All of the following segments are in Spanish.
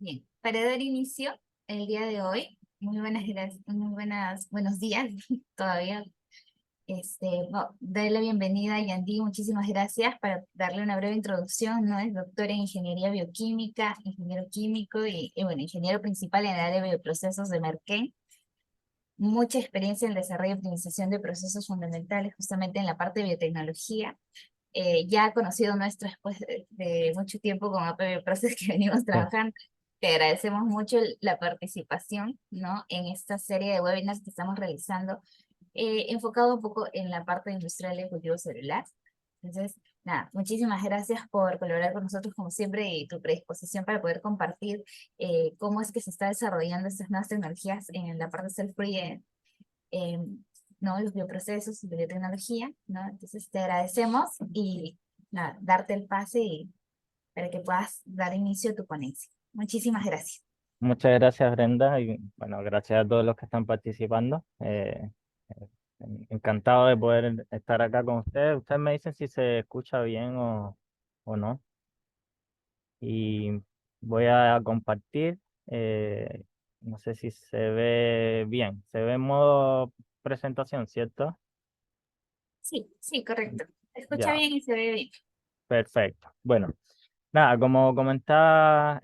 Bien, para dar inicio el día de hoy, muy buenas gracias, buenos días todavía. Darle la bienvenida a Yandy, muchísimas gracias para darle una breve introducción, ¿no? Es doctor en ingeniería bioquímica, ingeniero químico y bueno, ingeniero principal en el área de bioprocesos de Merck. Mucha experiencia en el desarrollo y optimización de procesos fundamentales, justamente en la parte de biotecnología. Ya conocido nuestro después de mucho tiempo con AP Bioprocess que venimos Sí. trabajando. Te agradecemos mucho la participación, ¿no? En esta serie de webinars que estamos realizando, enfocado un poco en la parte industrial de cultivo celular. Entonces, nada, muchísimas gracias por colaborar con nosotros como siempre y tu predisposición para poder compartir cómo es que se está desarrollando estas nuevas tecnologías en la parte self-free, ¿no? Los bioprocesos y biotecnología, ¿no? Entonces te agradecemos y nada, darte el pase para que puedas dar inicio a tu ponencia. Muchísimas gracias. Muchas gracias, Brenda, y bueno, gracias a todos los que están participando. Encantado de poder estar acá con ustedes. Ustedes me dicen si se escucha bien o no. Y voy a compartir. No sé si se ve bien. Se ve en modo presentación, ¿cierto? Sí, sí, correcto. Se escucha Ya, bien y se ve bien. perfecto. Bueno, nada, como comentaba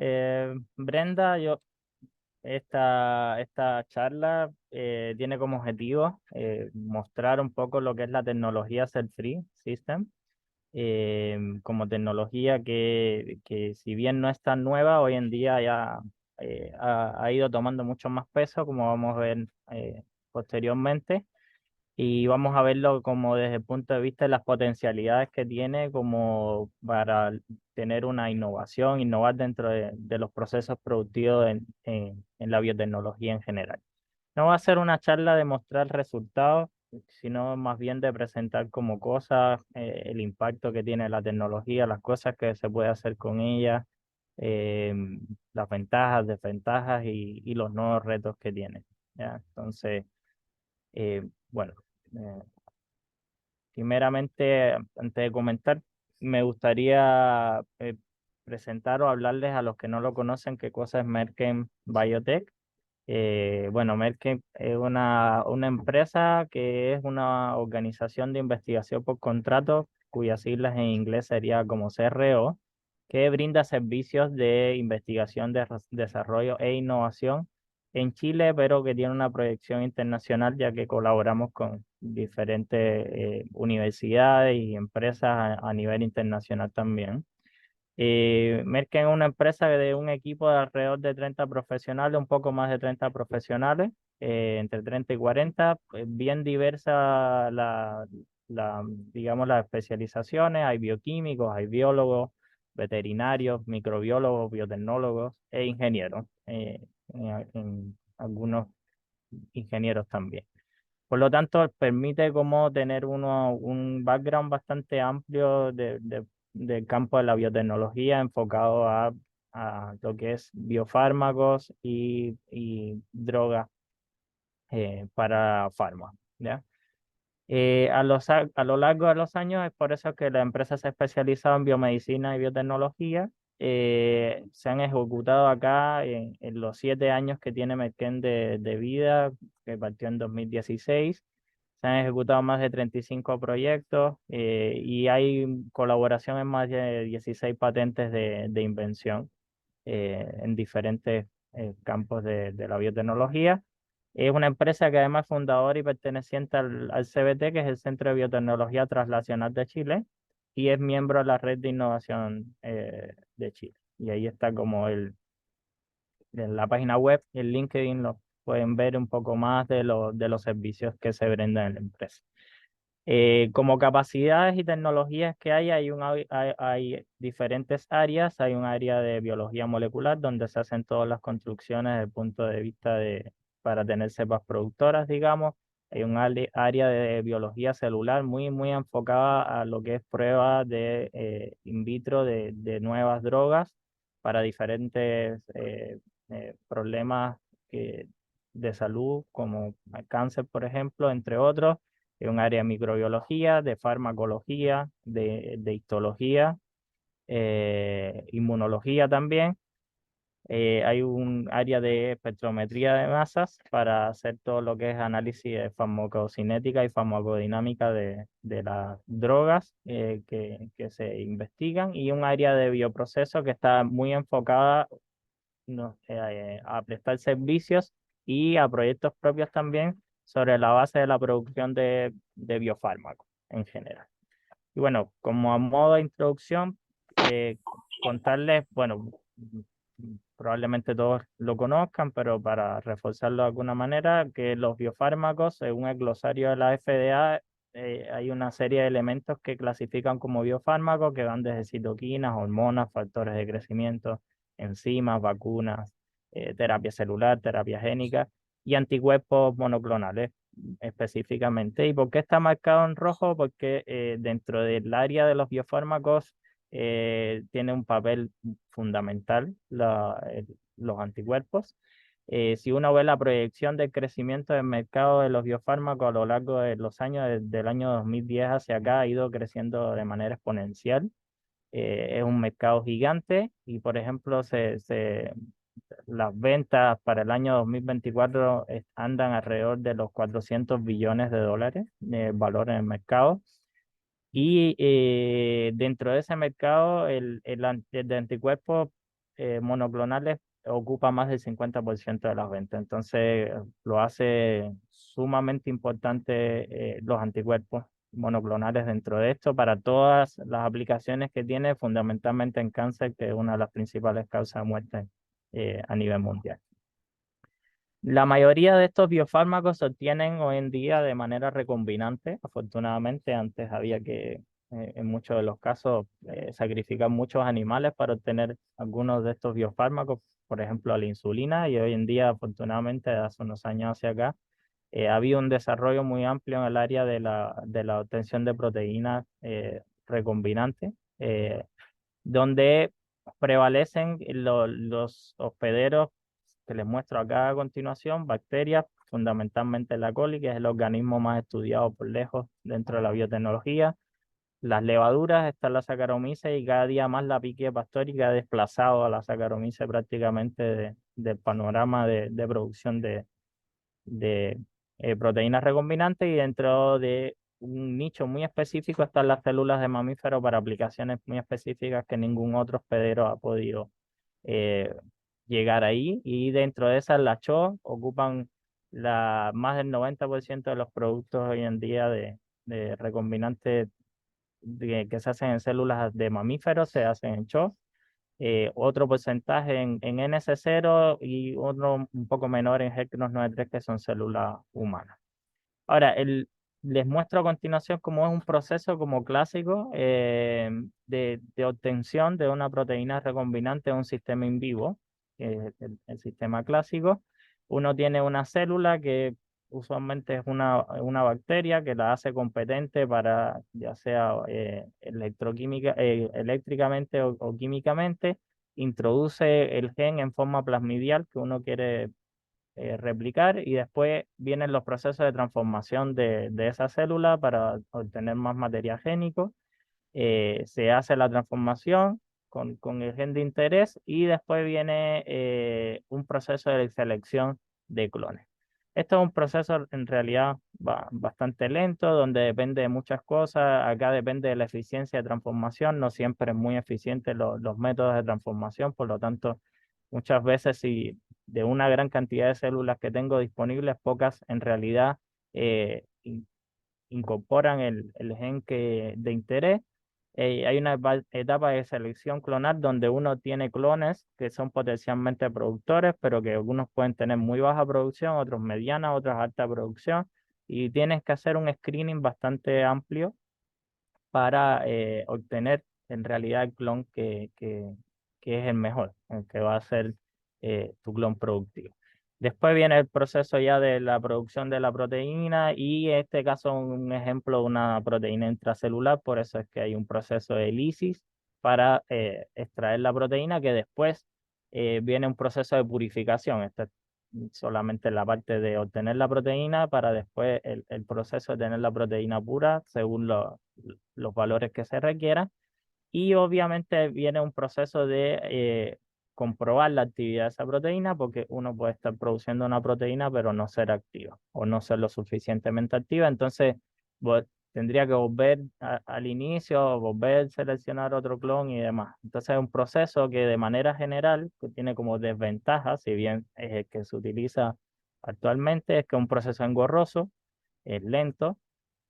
Brenda, esta charla tiene como objetivo mostrar un poco lo que es la tecnología Cell Free System, como tecnología que si bien no es tan nueva, hoy en día ya ha ido tomando mucho más peso, como vamos a ver posteriormente, y vamos a verlo como desde el punto de vista de las potencialidades que tiene como para tener una innovación, innovar dentro de los procesos productivos en la biotecnología en general. No va a ser una charla de mostrar resultados, sino más bien de presentar como cosas, el impacto que tiene la tecnología, las cosas que se puede hacer con ella, eh, las ventajas, desventajas y los nuevos retos que tiene. ¿Ya? Entonces, bueno. eh, Primeramente, antes de comentar, me gustaría presentar o hablarles a los que no lo conocen qué cosa es Merck Biotech. Bueno, Merck es una empresa que es una organización de investigación por contrato, cuyas siglas en inglés sería como CRO, que brinda servicios de investigación, desarrollo e innovación en Chile, pero que tiene una proyección internacional, ya que colaboramos con diferentes universidades y empresas a nivel internacional también. Merck es una empresa de un equipo de alrededor de 30 profesionales, un poco más de 30 profesionales, entre 30 y 40, pues bien diversa digamos, las especializaciones. Hay bioquímicos, hay biólogos, veterinarios, microbiólogos, biotecnólogos e ingenieros, en algunos ingenieros también. Por lo tanto, permite como tener un background bastante amplio del campo de la biotecnología enfocado a lo que es biofármacos y drogas para farma, ¿ya? A lo largo de los años es por eso que la empresa se ha especializado en biomedicina y biotecnología. Se han ejecutado acá en los 7 años que tiene Merck de vida, que partió en 2016. Se han ejecutado más de 35 proyectos y hay colaboración en más de 16 patentes de invención en diferentes campos de la biotecnología. Es una empresa que además es fundadora y perteneciente al CBT, que es el Centro de Biotecnología Translacional de Chile, y es miembro de la Red de Innovación de Chile. Y ahí está como en la página web, en LinkedIn, lo pueden ver un poco más de los servicios que se brindan en la empresa. Como capacidades y tecnologías que hay diferentes áreas. Hay un área de biología molecular donde se hacen todas las construcciones desde el punto de vista para tener cepas productoras, digamos. Hay un área de biología celular muy enfocada a lo que es prueba de in vitro de nuevas drogas para diferentes problemas de salud, como el cáncer, por ejemplo, entre otros. Es un área de microbiología, de farmacología, de histología, inmunología también. Hay un área de espectrometría de masas para hacer todo lo que es análisis de farmacocinética y farmacodinámica de las drogas que se investigan, y un área de bioproceso que está muy enfocada, no, a prestar servicios y a proyectos propios también sobre la base de la producción de biofármacos en general. Y bueno, como a modo de introducción, contarles, bueno, probablemente todos lo conozcan, pero para reforzarlo de alguna manera, que los biofármacos, según el glosario de la FDA, hay una serie de elementos que clasifican como biofármacos, que van desde citoquinas, hormonas, factores de crecimiento, enzimas, vacunas, terapia celular, terapia génica y anticuerpos monoclonales específicamente. ¿Y por qué está marcado en rojo? Porque dentro del área de los biofármacos tiene un papel fundamental los anticuerpos. Si uno ve la proyección del crecimiento del mercado de los biofármacos a lo largo de los años, desde el año 2010 hacia acá, ha ido creciendo de manera exponencial. Es un mercado gigante y, por ejemplo, las ventas para el año 2024 andan alrededor de los 400 billones de dólares de valor en el mercado. Y dentro de ese mercado, el de anticuerpos monoclonales ocupa más del 50% de las ventas. Entonces, lo hace sumamente importante los anticuerpos monoclonales dentro de esto para todas las aplicaciones que tiene, fundamentalmente en cáncer, que es una de las principales causas de muerte a nivel mundial. La mayoría de estos biofármacos se obtienen hoy en día de manera recombinante. Afortunadamente, antes había que, en muchos de los casos, sacrificar muchos animales para obtener algunos de estos biofármacos, por ejemplo, la insulina, y hoy en día, afortunadamente, hace unos años hacia acá, ha habido un desarrollo muy amplio en el área de la obtención de proteínas recombinantes, donde prevalecen los hospederos que les muestro acá a continuación, bacterias, fundamentalmente la coli, que es el organismo más estudiado por lejos dentro de la biotecnología. Las levaduras, está la Saccharomyces, y cada día más la Pichia pastori, que ha desplazado a la Saccharomyces prácticamente del panorama de producción de proteínas recombinantes, y dentro de un nicho muy específico están las células de mamíferos para aplicaciones muy específicas que ningún otro hospedero ha podido eh, llegar ahí, y dentro de esas las CHO ocupan más del 90% de los productos hoy en día de recombinantes que se hacen en células de mamíferos, se hacen en CHO. Otro porcentaje en NS0 y otro un poco menor en GEC-NOS93, que son células humanas. Ahora, les muestro a continuación cómo es un proceso como clásico de obtención de una proteína recombinante en un sistema in vivo, que es el sistema clásico. Uno tiene una célula que usualmente es una bacteria que la hace competente para, ya sea eléctricamente o químicamente, introduce el gen en forma plasmidial que uno quiere replicar, y después vienen los procesos de transformación de esa célula para obtener más material génico. Se hace la transformación con el gen de interés, y después viene un proceso de selección de clones. Esto es un proceso en realidad bastante lento, donde depende de muchas cosas. Acá depende de la eficiencia de transformación. No siempre es muy eficiente los métodos de transformación, por lo tanto, muchas veces si de una gran cantidad de células que tengo disponibles, pocas en realidad incorporan el gen de interés. Hay una etapa de selección clonal donde uno tiene clones que son potencialmente productores, pero que algunos pueden tener muy baja producción, otros mediana, otros alta producción, y tienes que hacer un screening bastante amplio para obtener en realidad el clon que es el mejor, el que va a ser tu clon productivo. Después viene el proceso ya de la producción de la proteína, y en este caso un ejemplo de una proteína intracelular, por eso es que hay un proceso de lisis para extraer la proteína, que después viene un proceso de purificación. Esta es solamente la parte de obtener la proteína, para después el proceso de tener la proteína pura según los valores que se requieran. Y obviamente viene un proceso de comprobar la actividad de esa proteína, porque uno puede estar produciendo una proteína pero no ser activa o no ser lo suficientemente activa. Entonces, tendría que volver al inicio, volver a seleccionar otro clon y demás. Entonces, es un proceso que de manera general que tiene como desventaja, si bien es el que se utiliza actualmente, es que es un proceso engorroso, es lento,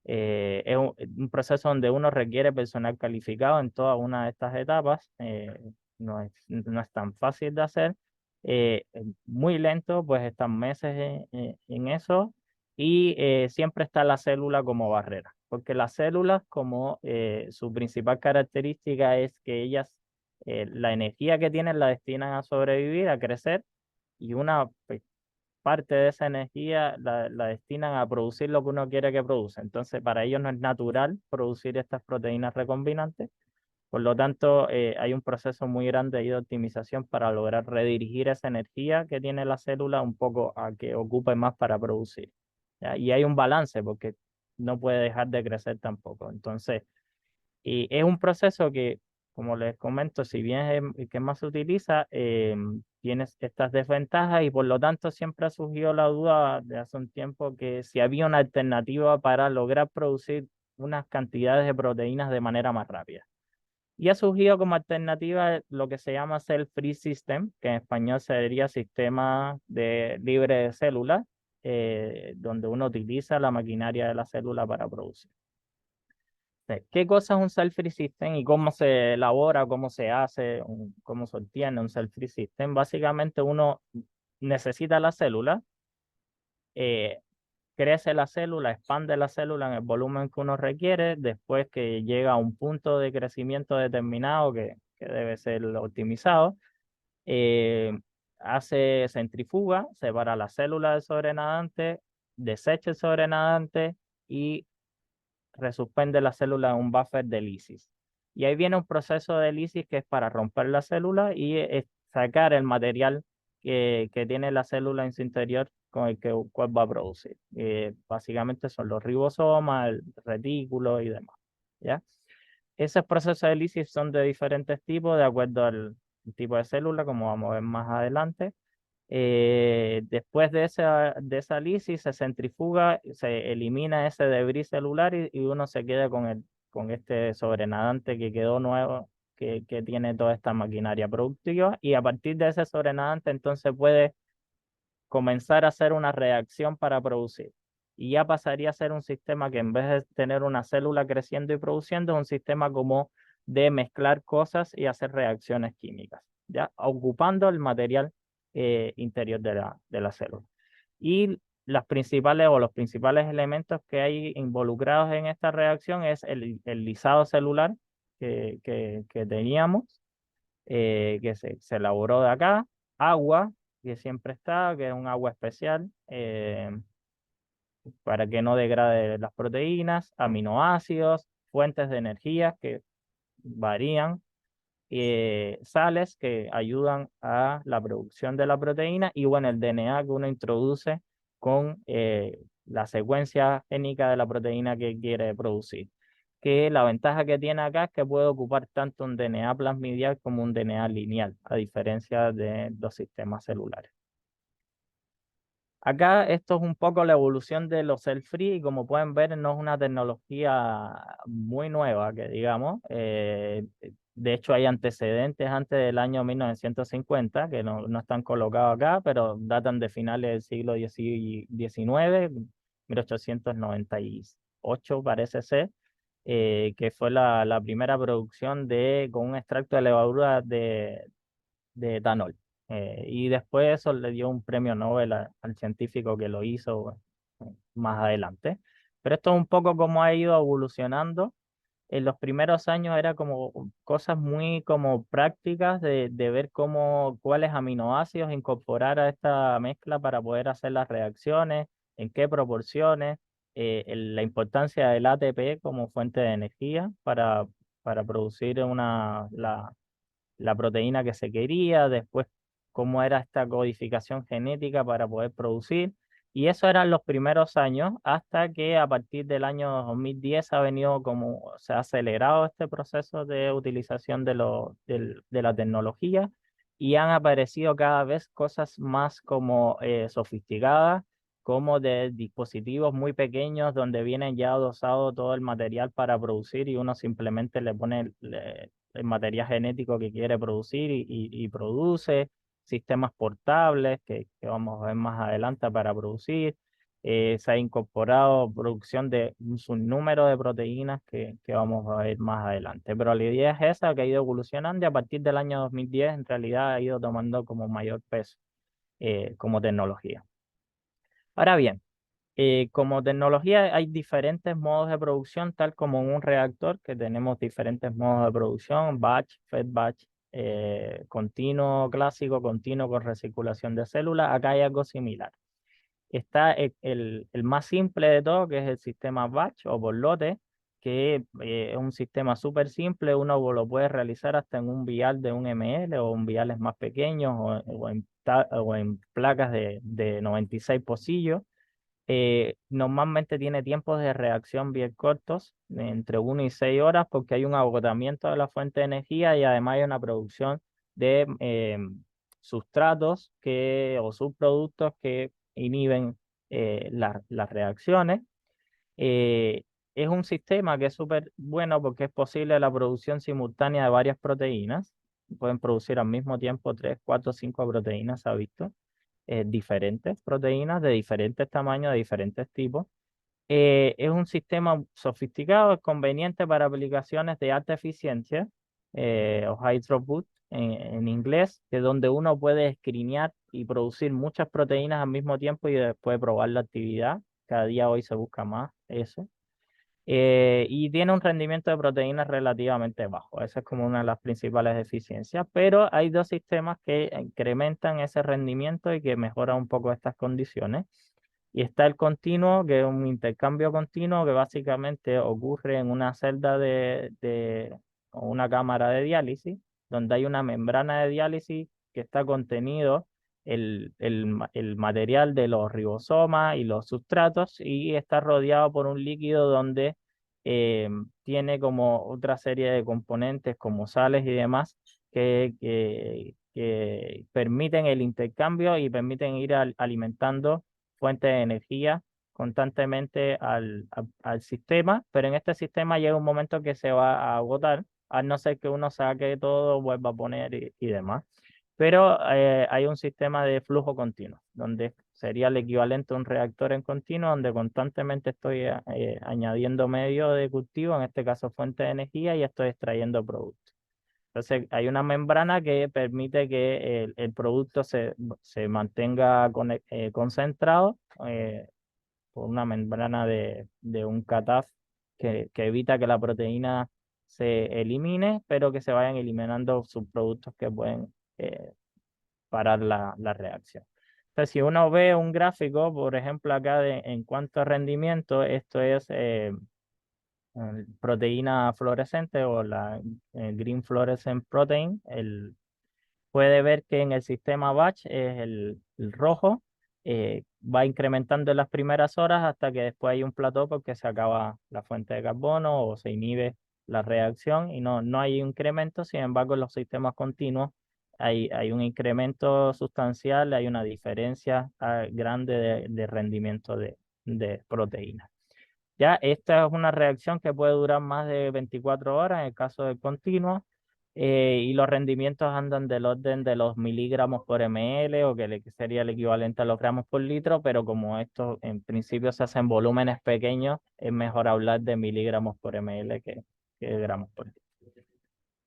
es un proceso donde uno requiere personal calificado en toda una de estas etapas. No es tan fácil de hacer. Muy lento, pues están meses en eso. Y siempre está la célula como barrera, porque las células, como su principal característica es que ellas, la energía que tienen la destinan a sobrevivir, a crecer, y una parte de esa energía la destinan a producir lo que uno quiere que produce. Entonces, para ellos no es natural producir estas proteínas recombinantes. Por lo tanto, hay un proceso muy grande ahí de optimización para lograr redirigir esa energía que tiene la célula un poco a que ocupe más para producir. ¿Ya? Y hay un balance porque no puede dejar de crecer tampoco. Entonces, y es un proceso que, como les comento, si bien es el que más se utiliza, tiene estas desventajas y por lo tanto siempre ha surgido la duda de hace un tiempo que si había una alternativa para lograr producir unas cantidades de proteínas de manera más rápida. Y ha surgido como alternativa lo que se llama Cell Free System, que en español sería sistema libre de células, donde uno utiliza la maquinaria de la célula para producir. ¿Qué cosa es un self-free system y cómo se elabora, cómo se hace, cómo se obtiene un self-free system? Básicamente uno necesita la célula, eh, crece la célula, expande la célula en el volumen que uno requiere, después que llega a un punto de crecimiento determinado que debe ser optimizado, eh, hace centrifuga, separa la célula del sobrenadante, desecha el sobrenadante y resuspende la célula en un buffer de lisis. Y ahí viene un proceso de lisis que es para romper la célula y sacar el material que tiene la célula en su interior con el cual va a producir. Básicamente son los ribosomas, el retículo y demás. ¿Ya? Esos procesos de lisis son de diferentes tipos de acuerdo al tipo de célula, como vamos a ver más adelante. Después de esa lisis se centrifuga, se elimina ese debris celular y uno se queda con este sobrenadante que quedó nuevo, que tiene toda esta maquinaria productiva y a partir de ese sobrenadante entonces puede comenzar a hacer una reacción para producir. Y ya pasaría a ser un sistema que en vez de tener una célula creciendo y produciendo, es un sistema como de mezclar cosas y hacer reacciones químicas, ya ocupando el material interior de la célula. Y las principales o los principales elementos que hay involucrados en esta reacción es el lisado celular que teníamos, que se elaboró de acá, agua, que siempre está, que es un agua especial, para que no degrade las proteínas, aminoácidos, fuentes de energía que varían, sales que ayudan a la producción de la proteína y bueno, el DNA que uno introduce con la secuencia génica de la proteína que quiere producir. Que la ventaja que tiene acá es que puede ocupar tanto un DNA plasmidial como un DNA lineal, a diferencia de los sistemas celulares. Acá esto es un poco la evolución de los cell free y como pueden ver no es una tecnología muy nueva que digamos. De hecho hay antecedentes antes del año 1950 que no están colocados acá, pero datan de finales del siglo XIX, 1898 parece ser, que fue la primera producción con un extracto de levadura de etanol. Y después eso le dio un premio Nobel al científico que lo hizo más adelante. Pero esto es un poco cómo ha ido evolucionando. En los primeros años era como cosas muy como prácticas de ver cuáles aminoácidos incorporar a esta mezcla para poder hacer las reacciones, en qué proporciones, la importancia del ATP como fuente de energía para producir la proteína que se quería, después cómo era esta codificación genética para poder producir. Y eso eran los primeros años, hasta que a partir del año 2010 se ha acelerado este proceso de utilización de la tecnología y han aparecido cada vez cosas más como sofisticadas, como de dispositivos muy pequeños donde vienen ya adosado todo el material para producir y uno simplemente le pone el material genético que quiere producir y produce sistemas portables que vamos a ver más adelante para producir. Se ha incorporado producción de un sinnúmero de proteínas que vamos a ver más adelante. Pero la idea es esa, que ha ido evolucionando y a partir del año 2010 en realidad ha ido tomando como mayor peso como tecnología. Ahora bien, como tecnología hay diferentes modos de producción, tal como en un reactor, que tenemos diferentes modos de producción, batch, fed batch, continuo clásico, continuo con recirculación de células. Acá hay algo similar. Está el más simple de todo, que es el sistema batch o por lote, que es un sistema súper simple. Uno lo puede realizar hasta en un vial de un ml o en viales más pequeños o en placas de 96 pocillos. Normalmente tiene tiempos de reacción bien cortos, entre 1 y 6 horas, porque hay un agotamiento de la fuente de energía y además hay una producción de sustratos o subproductos que inhiben las reacciones. Eh, es un sistema que es súper bueno porque es posible la producción simultánea de varias proteínas. Pueden producir al mismo tiempo 3, 4, 5 proteínas, se ha visto, diferentes proteínas de diferentes tamaños, de diferentes tipos. Es un sistema sofisticado, es conveniente para aplicaciones de alta eficiencia o high throughput en inglés, que es donde uno puede escrinear y producir muchas proteínas al mismo tiempo y después probar la actividad. Cada día hoy se busca más eso. Y tiene un rendimiento de proteínas relativamente bajo. Esa es como una de las principales deficiencias, pero hay dos sistemas que incrementan ese rendimiento y que mejoran un poco estas condiciones. Y está el continuo, que es un intercambio continuo que básicamente ocurre en una celda o una cámara de diálisis, donde hay una membrana de diálisis que está contenido el material de los ribosomas y los sustratos y está rodeado por un líquido donde tiene como otra serie de componentes como sales y demás que permiten el intercambio y permiten ir alimentando fuentes de energía constantemente al sistema, pero en este sistema llega un momento que se va a agotar, a no ser que uno saque todo, vuelva a poner y demás. Pero hay un sistema de flujo continuo, donde sería el equivalente a un reactor en continuo, donde constantemente estoy añadiendo medio de cultivo, en este caso fuente de energía, y estoy extrayendo productos. Entonces, hay una membrana que permite que el producto se mantenga concentrado por una membrana de un CATAF que evita que la proteína se elimine, pero que se vayan eliminando subproductos que pueden parar la reacción. Entonces, si uno ve un gráfico, por ejemplo, acá en cuanto a rendimiento, esto es proteína fluorescente o la Green Fluorescent Protein. Puede ver que en el sistema batch es el rojo, va incrementando en las primeras horas hasta que después hay un plató porque se acaba la fuente de carbono o se inhibe la reacción y no hay incremento. Sin embargo, en los sistemas continuos hay un incremento sustancial, hay una diferencia grande de rendimiento de proteínas. Ya, esta es una reacción que puede durar más de 24 horas en el caso del continuo, y los rendimientos andan del orden de los miligramos por ml o que sería el equivalente a los gramos por litro, pero como esto en principio se hace en volúmenes pequeños, es mejor hablar de miligramos por ml que gramos por litro.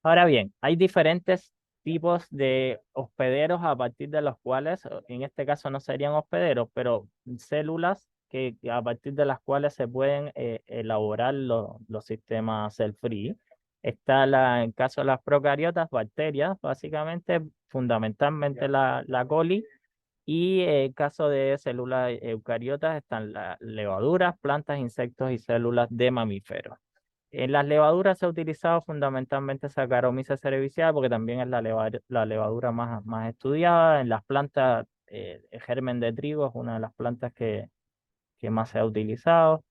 Ahora bien, hay diferentes tipos de hospederos a partir de los cuales, en este caso no serían hospederos, pero células que a partir de las cuales se pueden elaborar los sistemas cell-free. Está en caso de las procariotas, bacterias, básicamente, fundamentalmente la coli, y en caso de células eucariotas están las levaduras, plantas, insectos y células de mamíferos. En las levaduras se ha utilizado fundamentalmente Saccharomyces cerevisiae porque también es la levadura más estudiada. En las plantas, el germen de trigo es una de las plantas que más se ha utilizado.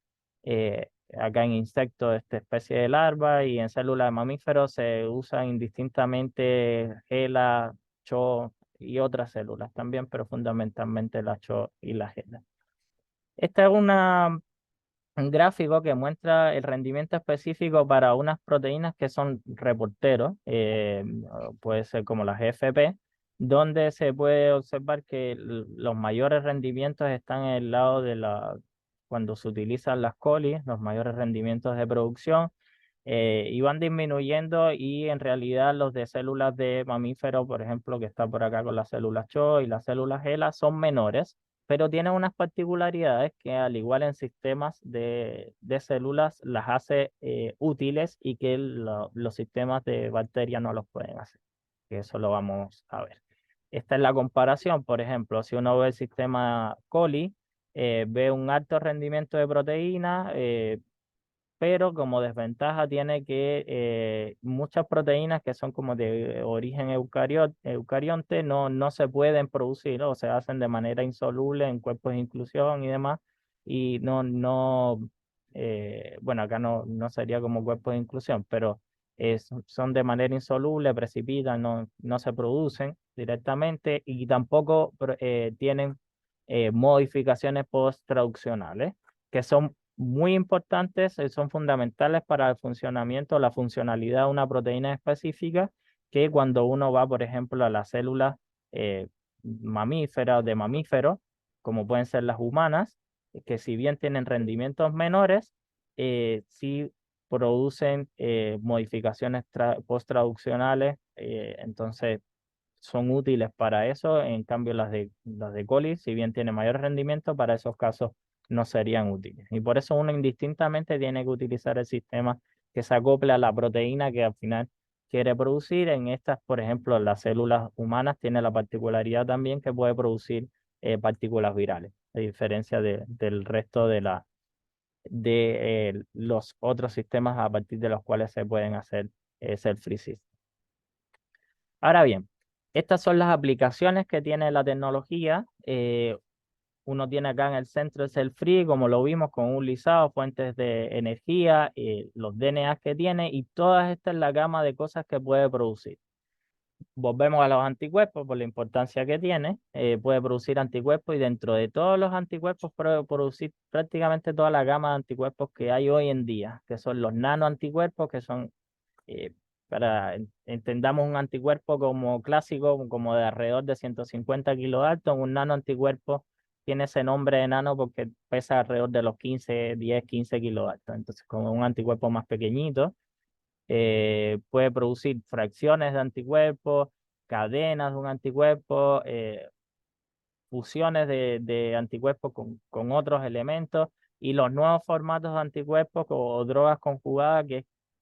Acá en insectos, esta especie de larva, y en células de mamíferos se usan indistintamente GELA, CHO y otras células también, pero fundamentalmente la CHO y la HeLa. Esta es un gráfico que muestra el rendimiento específico para unas proteínas que son reporteros, puede ser como las GFP, donde se puede observar que los mayores rendimientos están en el lado de cuando se utilizan las colis, los mayores rendimientos de producción, y van disminuyendo, y en realidad los de células de mamíferos, por ejemplo, que está por acá con las células CHO y las células HeLa, son menores, pero tienen unas particularidades que al igual en sistemas de células las hace útiles, y que los sistemas de bacterias no los pueden hacer, que eso lo vamos a ver. Esta es la comparación, por ejemplo, si uno ve el sistema coli, ve un alto rendimiento de proteína, pero como desventaja tiene que muchas proteínas que son como de origen eucarionte no se pueden producir, o se hacen de manera insoluble en cuerpos de inclusión y demás, y bueno, acá no sería como cuerpos de inclusión, pero son de manera insoluble, precipitan, no se producen directamente, y tampoco tienen modificaciones post-traduccionales, que son muy importantes, son fundamentales para el funcionamiento, la funcionalidad de una proteína específica, que cuando uno va, por ejemplo, a las células mamíferas o de mamíferos, como pueden ser las humanas, que si bien tienen rendimientos menores, sí producen modificaciones post-traduccionales, entonces son útiles para eso. En cambio, las de coli, si bien tienen mayor rendimiento, para esos casos no serían útiles. Y por eso uno indistintamente tiene que utilizar el sistema que se acople a la proteína que al final quiere producir. En estas, por ejemplo, las células humanas tiene la particularidad también que puede producir partículas virales, a diferencia del resto de los otros sistemas a partir de los cuales se pueden hacer cell-free systems. Ahora bien, estas son las aplicaciones que tiene la tecnología. Uno tiene acá en el centro el cell free, como lo vimos, con un lisado, fuentes de energía, los DNAs que tiene, y toda esta es la gama de cosas que puede producir. Volvemos a los anticuerpos por la importancia que tiene. Puede producir anticuerpos, y dentro de todos los anticuerpos puede producir prácticamente toda la gama de anticuerpos que hay hoy en día, que son los nanoanticuerpos, que son entendamos un anticuerpo como clásico, como de alrededor de 150 kilodalton. Un nanoanticuerpo tiene ese nombre de nano porque pesa alrededor de los 10, 15 kilodalton. Entonces, como un anticuerpo más pequeñito, puede producir fracciones de anticuerpos, cadenas de un anticuerpo, fusiones de anticuerpos con otros elementos, y los nuevos formatos de anticuerpos o drogas conjugadas,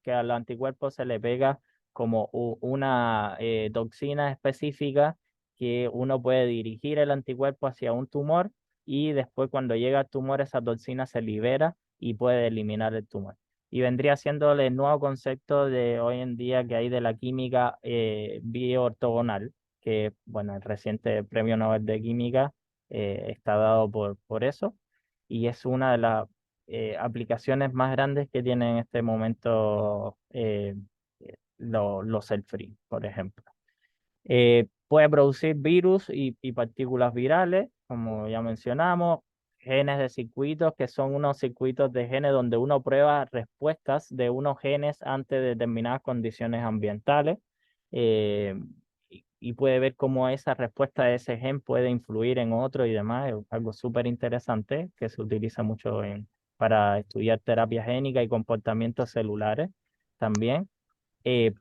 que al anticuerpo se le pega como una toxina específica, que uno puede dirigir el anticuerpo hacia un tumor, y después cuando llega al tumor esa toxina se libera y puede eliminar el tumor. Y vendría siendo el nuevo concepto de hoy en día que hay de la química bioortogonal, que, bueno, el reciente premio Nobel de Química está dado por eso, y es una de las aplicaciones más grandes que tienen en este momento los cell free, por ejemplo. Puede producir virus y partículas virales, como ya mencionamos, genes de circuitos, que son unos circuitos de genes donde uno prueba respuestas de unos genes ante determinadas condiciones ambientales, y puede ver cómo esa respuesta de ese gen puede influir en otro y demás. Es algo súper interesante que se utiliza mucho para estudiar terapia génica y comportamientos celulares también.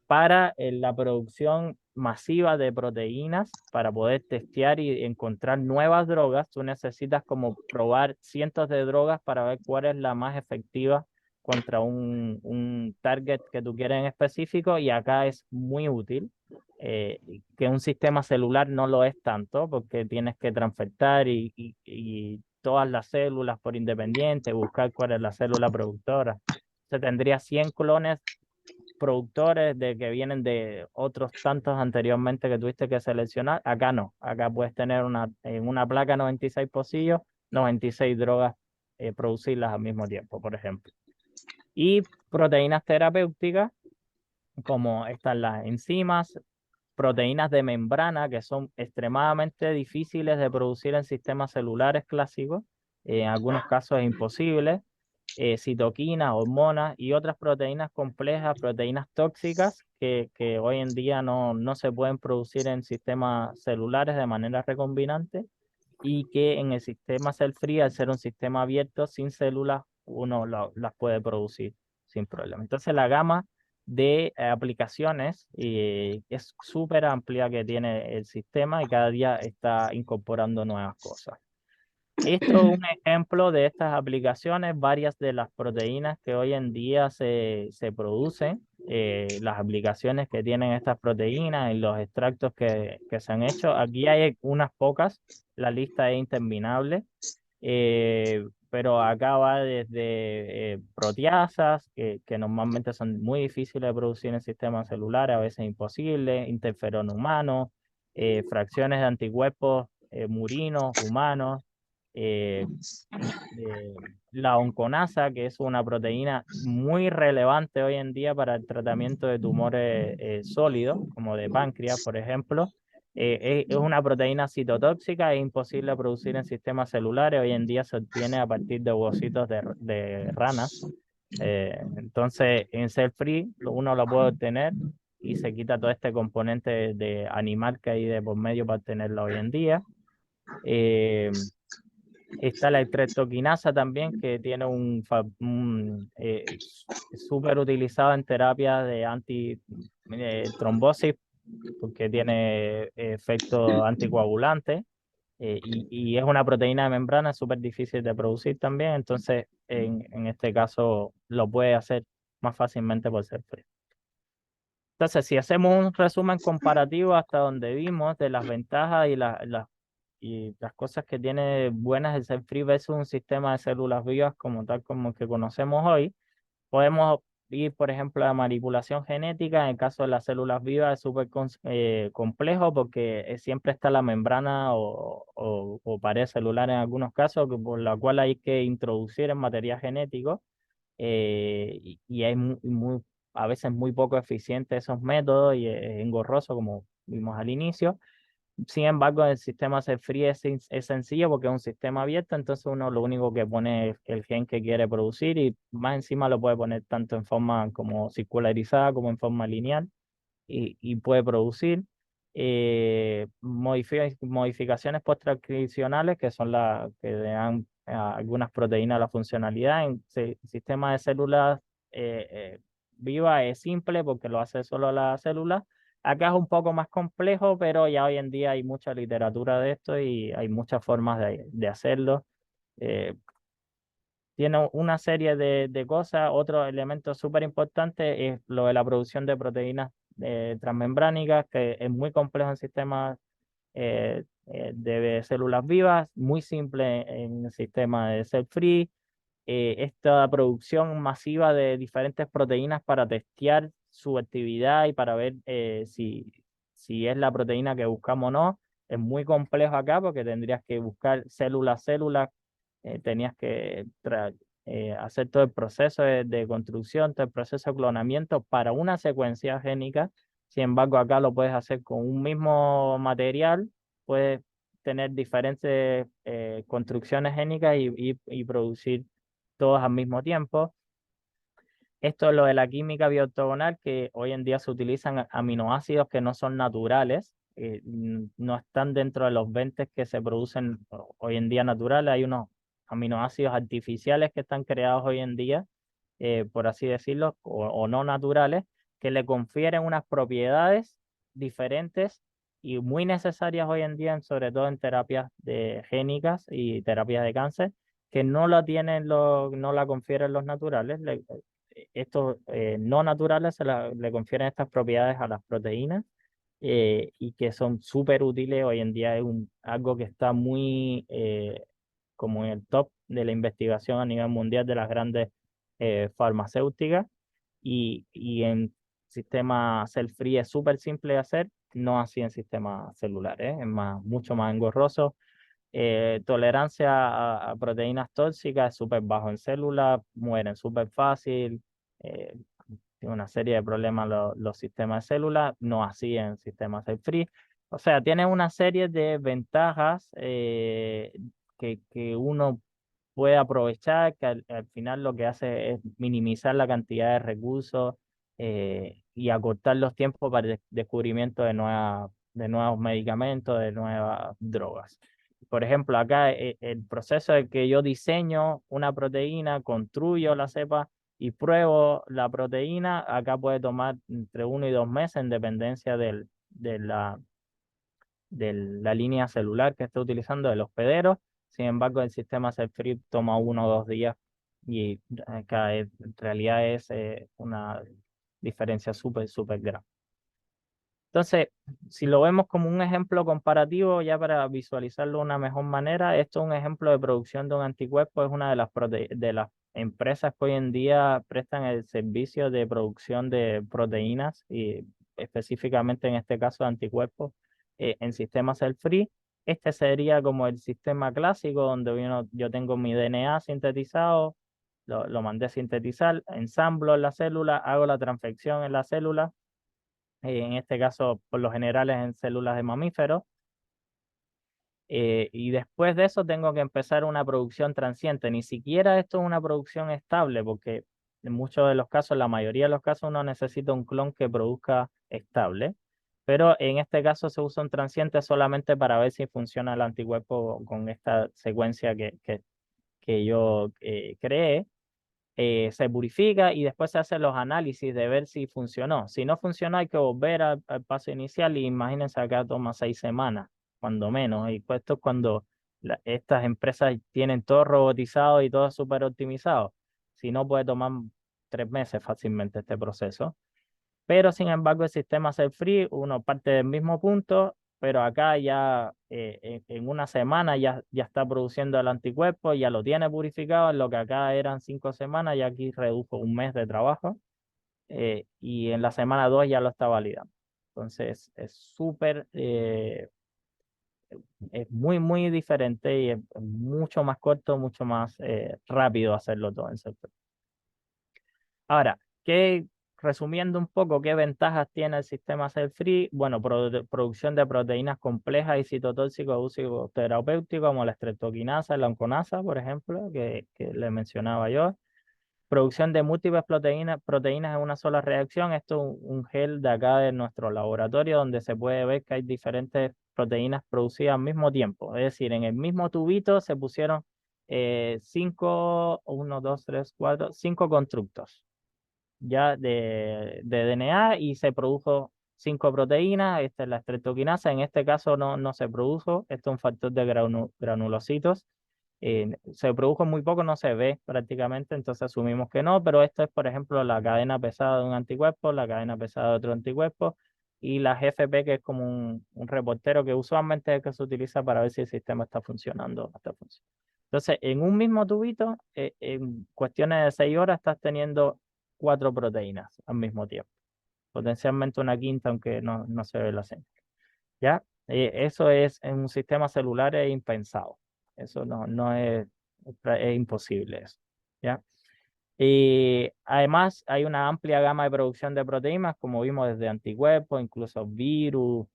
Para la producción masiva de proteínas, para poder testear y encontrar nuevas drogas, tú necesitas como probar cientos de drogas para ver cuál es la más efectiva contra un target que tú quieres en específico, y acá es muy útil, que un sistema celular no lo es tanto, porque tienes que transfectar y todas las células por independiente, buscar cuál es la célula productora. Se tendría 100 clones productores que vienen de otros tantos anteriormente que tuviste que seleccionar. Acá no, acá puedes tener en una placa 96 pocillos, 96 drogas, producirlas al mismo tiempo, por ejemplo. Y proteínas terapéuticas, como están las enzimas, proteínas de membrana que son extremadamente difíciles de producir en sistemas celulares clásicos, en algunos casos es imposible, citoquinas, hormonas y otras proteínas complejas, proteínas tóxicas que hoy en día no se pueden producir en sistemas celulares de manera recombinante y que en el sistema cell-free, al ser un sistema abierto sin células, uno las puede producir sin problema. Entonces la gama de aplicaciones es súper amplia que tiene el sistema y cada día está incorporando nuevas cosas. Esto es un ejemplo de estas aplicaciones, varias de las proteínas que hoy en día se producen, las aplicaciones que tienen estas proteínas y los extractos que se han hecho. Aquí hay unas pocas, la lista es interminable, pero acá va desde proteasas, que normalmente son muy difíciles de producir en sistemas celulares, a veces imposibles, interferón humano, fracciones de anticuerpos murinos, humanos, eh, la onconasa, que es una proteína muy relevante hoy en día para el tratamiento de tumores sólidos, como de páncreas, por ejemplo. Es una proteína citotóxica, es imposible producir en sistemas celulares. Hoy en día se obtiene a partir de ovocitos de ranas. Entonces, en Cell Free uno lo puede obtener y se quita todo este componente de animal que hay de por medio para obtenerlo hoy en día. Está la estreptoquinasa también, que tiene súper utilizado en terapia de antitrombosis, porque tiene efecto anticoagulante, y es una proteína de membrana súper difícil de producir también, entonces en este caso lo puede hacer más fácilmente por ser frío. Entonces, si hacemos un resumen comparativo hasta donde vimos de las ventajas y las cosas que tiene buenas el cell free versus un sistema de células vivas como tal como el que conocemos hoy, podemos ir, por ejemplo, a la manipulación genética. En el caso de las células vivas es súper complejo porque siempre está la membrana o pared celular en algunos casos, por la cual hay que introducir en material genético, y es a veces muy poco eficiente esos métodos y es engorroso, como vimos al inicio. Sin embargo, el sistema cell-free es sencillo porque es un sistema abierto, entonces uno lo único que pone es el gen que quiere producir y más encima lo puede poner tanto en forma como circularizada como en forma lineal y puede producir modificaciones post-transcripcionales que son las que le dan a algunas proteínas la funcionalidad. En sistema de células vivas es simple porque lo hace solo la célula. Acá es un poco más complejo, pero ya hoy en día hay mucha literatura de esto y hay muchas formas de hacerlo. Eh, Tiene una serie de cosas. Otro elemento súper importante es lo de la producción de proteínas transmembránicas, que es muy complejo en sistemas de células vivas, muy simple en el sistema de cell free. Esta producción masiva de diferentes proteínas para testear su actividad y para ver si es la proteína que buscamos o no, es muy complejo acá porque tendrías que buscar célula a célula, tenías que hacer todo el proceso de construcción, todo el proceso de clonamiento para una secuencia génica. Sin embargo, acá lo puedes hacer con un mismo material, puedes tener diferentes construcciones génicas y producir todos al mismo tiempo. Esto es lo de la química bioortogonal, que hoy en día se utilizan aminoácidos que no son naturales, no están dentro de los 20 que se producen hoy en día naturales. Hay unos aminoácidos artificiales que están creados hoy en día, por así decirlo, o no naturales, que le confieren unas propiedades diferentes y muy necesarias hoy en día, sobre todo en terapias génicas y terapias de cáncer, que no la tienen no la confieren los naturales. Estos no naturales le confieren estas propiedades a las proteínas, y que son súper útiles. Hoy en día es algo que está muy como en el top de la investigación a nivel mundial de las grandes farmacéuticas, y en sistema cell-free es súper simple de hacer, no así en sistemas celulares, es mucho más engorroso. Tolerancia a proteínas tóxicas es súper bajo en células, mueren súper fácil. tiene una serie de problemas los sistemas de células, no así en sistemas cell free. O sea, tiene una serie de ventajas que uno puede aprovechar, que al final lo que hace es minimizar la cantidad de recursos y acortar los tiempos para el descubrimiento de nuevos medicamentos, de nuevas drogas. Por ejemplo, acá el proceso de que yo diseño una proteína, construyo la cepa y pruebo la proteína, acá puede tomar entre 1 y 2 meses en dependencia de la línea celular que esté utilizando, del hospedero. Sin embargo, el sistema cell-free toma 1 o 2 días y acá en realidad es una diferencia súper grande. Entonces, si lo vemos como un ejemplo comparativo, ya para visualizarlo de una mejor manera, esto es un ejemplo de producción de un anticuerpo, es una de las empresas que hoy en día prestan el servicio de producción de proteínas y específicamente en este caso de anticuerpos en sistemas cell-free. Este sería como el sistema clásico donde yo tengo mi DNA sintetizado, lo mandé a sintetizar, ensamblo en la célula, hago la transfección en la célula, en este caso por lo general es en células de mamíferos, y después de eso tengo que empezar una producción transiente. Ni siquiera esto es una producción estable, porque en muchos de los casos, la mayoría de los casos, uno necesita un clon que produzca estable, pero en este caso se usa un transiente solamente para ver si funciona el anticuerpo con esta secuencia que yo creé. Se purifica y después se hacen los análisis de ver si funcionó. Si no funcionó, hay que volver al paso inicial y imagínense acá toma 6 semanas, cuando menos. Y pues esto es cuando estas empresas tienen todo robotizado y todo súper optimizado. Si no, puede tomar 3 meses fácilmente este proceso. Pero sin embargo, el sistema Cell Free, uno parte del mismo punto, pero acá ya en una semana ya está produciendo el anticuerpo, ya lo tiene purificado, en lo que acá eran 5 semanas, y aquí redujo 1 mes de trabajo, y en la semana 2 ya lo está validando. Entonces es súper, es muy diferente y es mucho más corto, mucho más rápido hacerlo todo en Cell Free. Ahora, resumiendo un poco, ¿qué ventajas tiene el sistema Cell Free? Bueno, producción de proteínas complejas y citotóxicos de uso terapéutico, como la estreptoquinasa, la onconasa, por ejemplo, que le mencionaba yo. Producción de múltiples proteínas en una sola reacción. Esto es un gel de acá de nuestro laboratorio donde se puede ver que hay diferentes proteínas producidas al mismo tiempo. Es decir, en el mismo tubito se pusieron 5 constructos ya de DNA y se produjo 5 proteínas. Esta es la estreptoquinasa. En este caso no se produjo. Esto es un factor de granulocitos. Se produjo muy poco, no se ve prácticamente, entonces asumimos que no, pero esto es, por ejemplo, la cadena pesada de un anticuerpo, la cadena pesada de otro anticuerpo y la GFP, que es como un reportero que usualmente es el que se utiliza para ver si el sistema está funcionando o no está funcionando. Entonces, en un mismo tubito, en cuestiones de 6 horas, estás teniendo 4 proteínas al mismo tiempo, potencialmente una quinta, aunque no se ve la señal. ¿Ya? Eso es en un sistema celular es impensado. Eso no es imposible eso. ¿Ya? Y además hay una amplia gama de producción de proteínas, como vimos desde anticuerpos, incluso virus,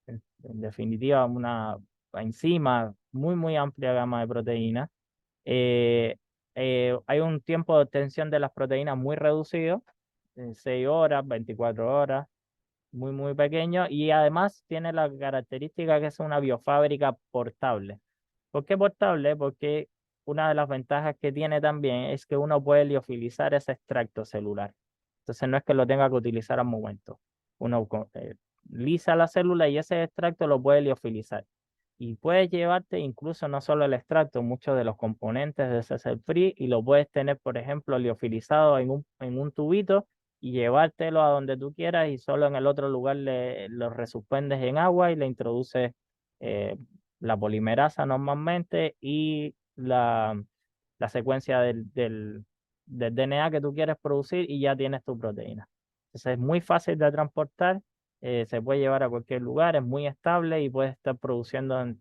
en definitiva una enzima, muy amplia gama de proteínas. Eh, hay un tiempo de obtención de las proteínas muy reducido, en 6 horas, 24 horas, muy pequeño, y además tiene la característica que es una biofábrica portable. ¿Por qué portable? Porque una de las ventajas que tiene también es que uno puede liofilizar ese extracto celular. Entonces no es que lo tenga que utilizar al momento. Uno lisa la célula y ese extracto lo puede liofilizar. Y puedes llevarte incluso no solo el extracto, muchos de los componentes de ese cell free, y lo puedes tener, por ejemplo, liofilizado en un tubito y llevártelo a donde tú quieras y solo en el otro lugar lo resuspendes en agua y le introduces eh, la polimerasa normalmente y la secuencia del DNA que tú quieres producir y ya tienes tu proteína. Entonces es muy fácil de transportar, se puede llevar a cualquier lugar, es muy estable y puedes estar produciendo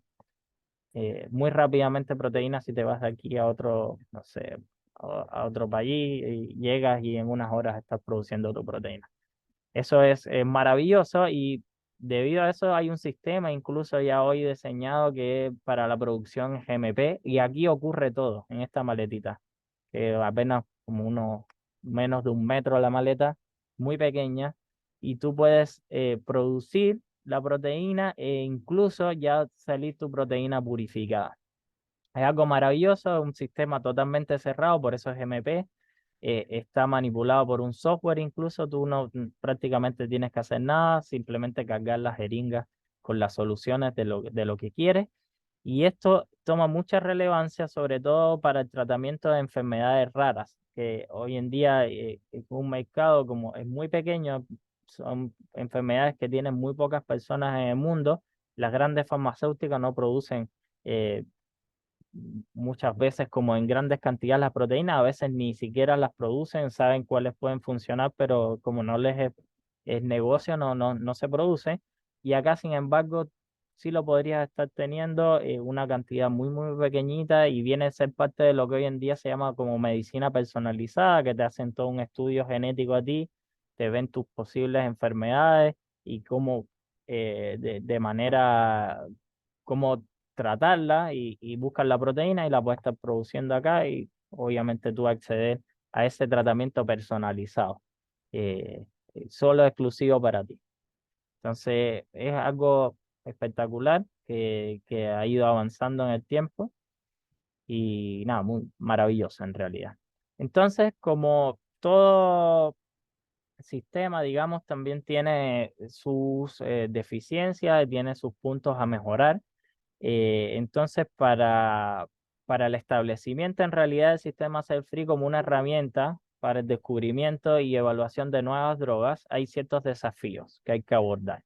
muy rápidamente proteínas si te vas de aquí a otro, no sé, a otro país y llegas y en unas horas estás produciendo tu proteína. Eso es maravilloso y debido a eso hay un sistema incluso ya hoy diseñado que es para la producción GMP y aquí ocurre todo en esta maletita, que apenas como menos de 1 metro la maleta, muy pequeña, y tú puedes producir la proteína e incluso ya salir tu proteína purificada. Es algo maravilloso, es un sistema totalmente cerrado, por eso es GMP. Está manipulado por un software, incluso tú no prácticamente tienes que hacer nada, simplemente cargar las jeringas con las soluciones de lo que quieres. Y esto toma mucha relevancia, sobre todo para el tratamiento de enfermedades raras, que hoy en día es un mercado como es muy pequeño, son enfermedades que tienen muy pocas personas en el mundo. Las grandes farmacéuticas no producen eh, muchas veces como en grandes cantidades las proteínas, a veces ni siquiera las producen, saben cuáles pueden funcionar, pero como no les es negocio, no se produce. Y acá, sin embargo, sí lo podrías estar teniendo una cantidad muy pequeñita y viene a ser parte de lo que hoy en día se llama como medicina personalizada, que te hacen todo un estudio genético a ti, te ven tus posibles enfermedades y cómo de manera, cómo tratarla y buscas la proteína y la puedes estar produciendo acá y obviamente tú acceder a ese tratamiento personalizado, eh, solo exclusivo para ti. Entonces es algo espectacular que ha ido avanzando en el tiempo y nada, muy maravilloso en realidad. Entonces, como todo sistema, digamos, también tiene sus deficiencias, tiene sus puntos a mejorar. Entonces, para el establecimiento en realidad del sistema Cell-Free como una herramienta para el descubrimiento y evaluación de nuevas drogas, hay ciertos desafíos que hay que abordar.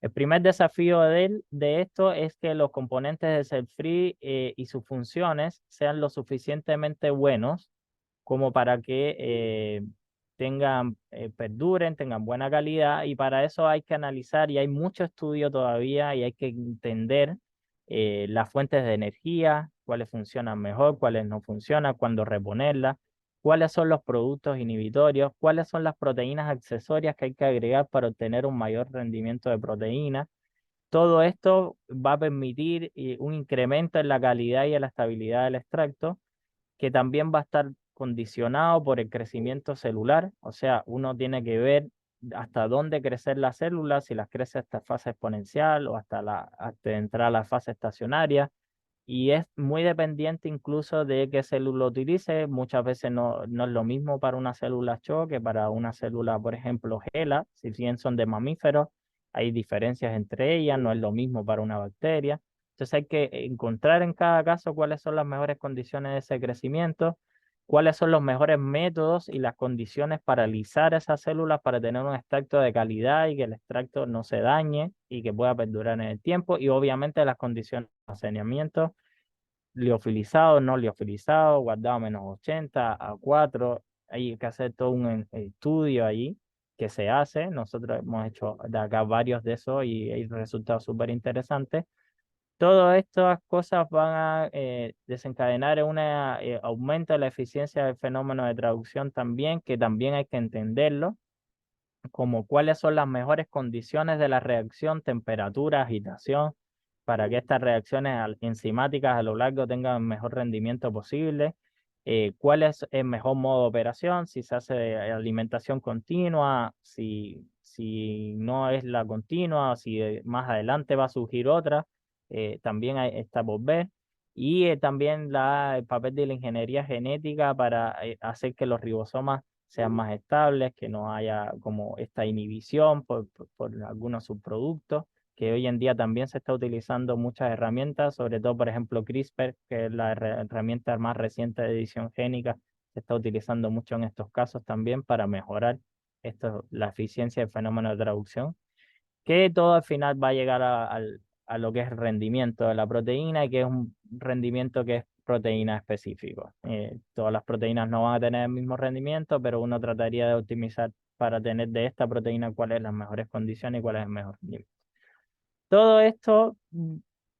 El primer desafío de esto es que los componentes de Cell-Free y sus funciones sean lo suficientemente buenos como para que perduren, tengan buena calidad y para eso hay que analizar y hay mucho estudio todavía y hay que entender las fuentes de energía, cuáles funcionan mejor, cuáles no funcionan, cuándo reponerlas, cuáles son los productos inhibitorios, cuáles son las proteínas accesorias que hay que agregar para obtener un mayor rendimiento de proteína. Todo esto va a permitir un incremento en la calidad y en la estabilidad del extracto que también va a estar condicionado por el crecimiento celular, o sea, uno tiene que ver hasta dónde crecer las células, si las crece hasta fase exponencial o hasta entrar a la fase estacionaria, y es muy dependiente incluso de qué célula utilice, muchas veces no es lo mismo para una célula CHO que para una célula, por ejemplo, HeLa, si bien son de mamíferos, hay diferencias entre ellas, no es lo mismo para una bacteria. Entonces hay que encontrar en cada caso cuáles son las mejores condiciones de ese crecimiento, cuáles son los mejores métodos y las condiciones para alisar esas células para tener un extracto de calidad y que el extracto no se dañe y que pueda perdurar en el tiempo y obviamente las condiciones de almacenamiento, liofilizado, no liofilizado, guardado a -80, a 4, hay que hacer todo un estudio allí que se hace, nosotros hemos hecho de acá varios de esos y hay resultados súper interesantes. Todas estas cosas van a desencadenar un aumento de la eficiencia del fenómeno de traducción también, que también hay que entenderlo, como cuáles son las mejores condiciones de la reacción, temperatura, agitación, para que estas reacciones enzimáticas a lo largo tengan el mejor rendimiento posible, cuál es el mejor modo de operación, si se hace de alimentación continua, si no es la continua, si más adelante va a surgir otra, también está por ver. Y también el papel de la ingeniería genética para hacer que los ribosomas sean más estables, que no haya como esta inhibición por algunos subproductos, que hoy en día también se está utilizando muchas herramientas, sobre todo, por ejemplo, CRISPR, que es la herramienta más reciente de edición génica, se está utilizando mucho en estos casos también para mejorar la eficiencia del fenómeno de traducción, que todo al final va a llegar a lo que es el rendimiento de la proteína y que es un rendimiento que es proteína específico. Todas las proteínas no van a tener el mismo rendimiento, pero uno trataría de optimizar para tener de esta proteína cuáles son las mejores condiciones y cuál es el mejor rendimiento. Todo esto,